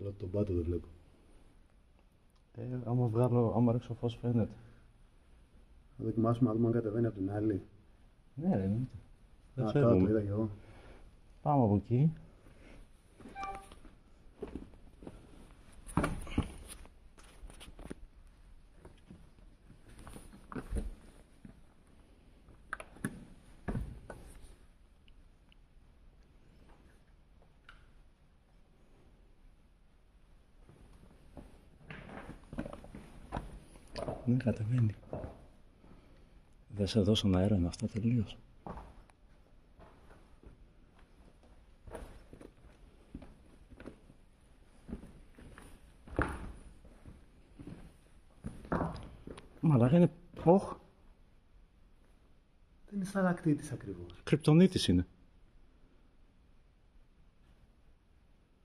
Αλλά τον πάτο δεν βλέπω. Άμα ρίξω φως φαίνεται. Θα δοκιμάσουμε να δούμε αν κατεβαίνει από την άλλη. Ναι, ρε, εννοείται. Δεν Τώρα το φεύγουμε. είδα κι εγώ. Πάμε από εκεί. Ναι, κατεβαίνει. Δεν σε δώσαν αέρα με αυτά τελείως. Μαλάκα είναι... Οχ! Δεν είναι σταλακτήτης ακριβώς. Κρυπτονίτης είναι.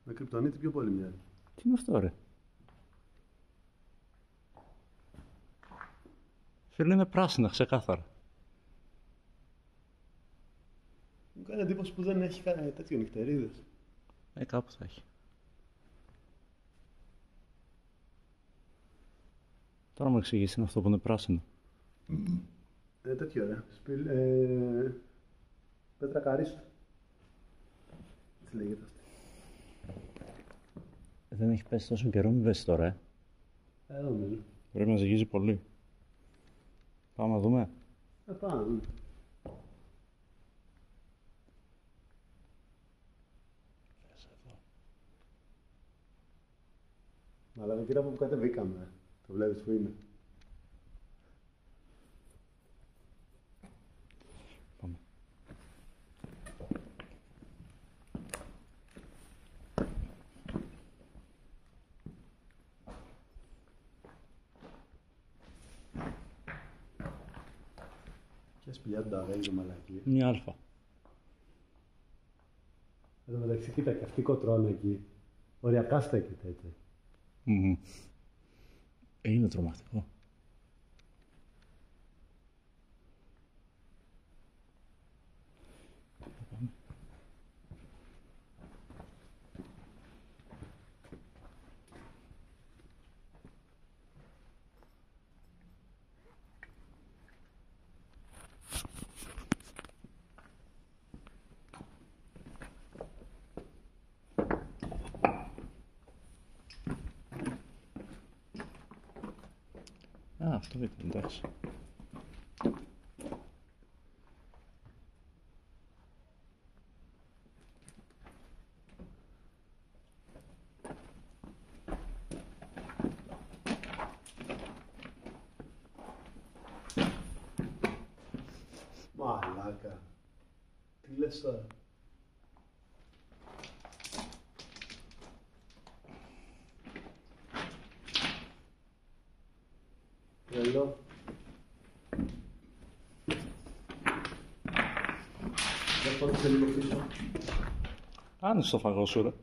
Με κρυπτονίτη πιο πολύ μοιάζει. Τι είναι αυτό, ρε? Φίλε, είναι πράσινα, ξεκάθαρα. Μου κάνει εντύπωση που δεν έχει κάνει τέτοιο νυχτερίδες. Κάπου θα έχει. Τώρα μου εξηγήσει είναι αυτό που είναι πράσινο. Τέτοιο ρε. Πέτρα καρίστου. Τι λέγεται αυτή. Δεν έχει πέσει τόσο καιρό, μην πέσει τώρα, Νομίζω. Πρέπει να ζυγίζει πολύ. Πάμε να δούμε. Πάμε. Αλλά κοίτα από που κατεβήκαμε. Το βλέπεις που είναι. Πάμε. Ποια σπηλιά του Νταβέλ και μαλακή. Μια αλφα. Εδώ μεταξύ κοίτα και αυτοί κοτρώνε εκεί. Οριακά στέκεται έτσι. Είναι τρομακτικό. Αυτό ήταν, εντάξει. Μαλάκα. Τι λες τώρα. Τρελό. Δεν φώτισε λίγο πίσω. Άνοιξε το φαγό σου, ρε.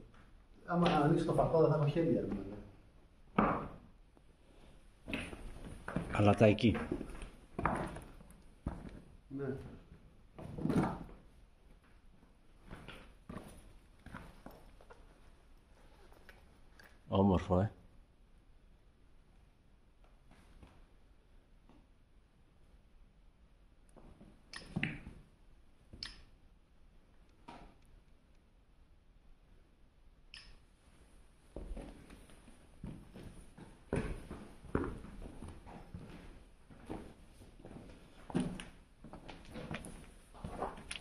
Άμα ανοίξει το φακό δεν θα έχω χέρια. Αλλά τα εκεί. Ναι. Όμορφο,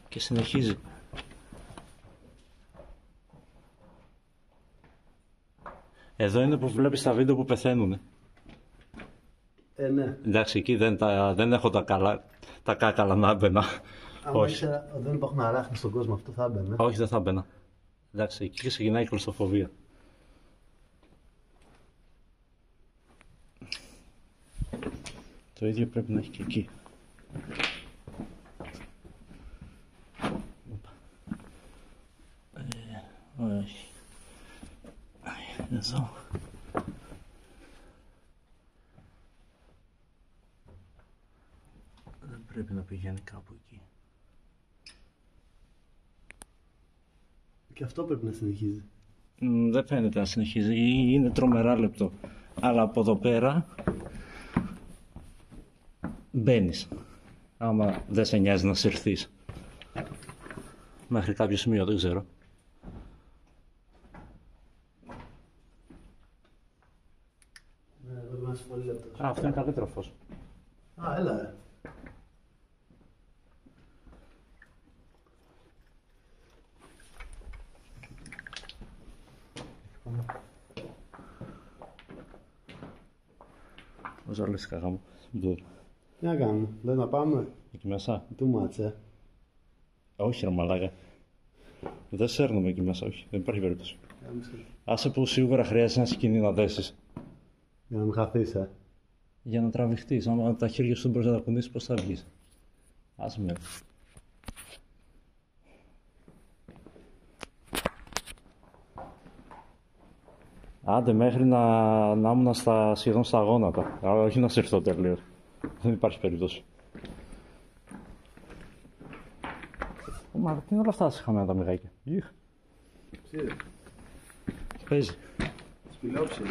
Και συνεχίζει. Εδώ είναι που βλέπεις τα βίντεο που πεθαίνουνε. Ναι. Εντάξει, εκεί δεν έχω τα κάκαλα να έμπαινα. Αν ήξερα ότι δεν υπάρχουν αράχνες στον κόσμο, αυτό θα έμπαινε. Όχι, δεν θα έμπαινα. Εντάξει, εκεί ξεκινάει η κλωστοφοβία. Το ίδιο πρέπει να έχει και εκεί. Όχι. Εδώ. Δεν πρέπει να πηγαίνει κάπου εκεί. Και αυτό πρέπει να συνεχίζει. Δεν φαίνεται να συνεχίζει, είναι τρομερά λεπτό. Αλλά από εδώ πέρα μπαίνεις. Άμα δεν σε νοιάζει να συρθείς. Μέχρι κάποιο σημείο, δεν ξέρω. Ναι, εδώ είμαστε πολύ λεπτός. Α, αυτό είναι καλύτερο φως. Α, έλα. Ο Ζαλής καγάμου. Τι να κάνουμε, δεν να πάμε. Εκεί μέσα. Too much, Όχι ρε μαλάκα. Δεν σέρνουμε εκεί μέσα, όχι. Δεν υπάρχει περίπτωση. Άσε που σίγουρα χρειάζεται ένα σκηνή να δέσεις. Για να μην χαθείς, Για να τραβηχτείς. Άμα τα χέρια σου δεν μπορείς να τα κουνήσεις, πώς θα βγεις. Άσε με. Άντε μέχρι να ήμουν σχεδόν στα γόνατα. Αλλά όχι να συρθώ τελείως. Δεν υπάρχει περίπτωση. Μα τι είναι όλα αυτά χαμένα τα μυγάκια. Ψήρε. Παίζει. Σπηλόψιλο.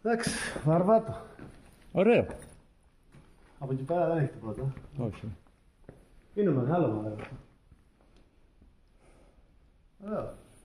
Εντάξει, βαρβάτο. Ωραίο. Από εκεί πέρα δεν έχει τίποτα. Όχι. Είναι μεγάλο μαγαζί. Ωραίο.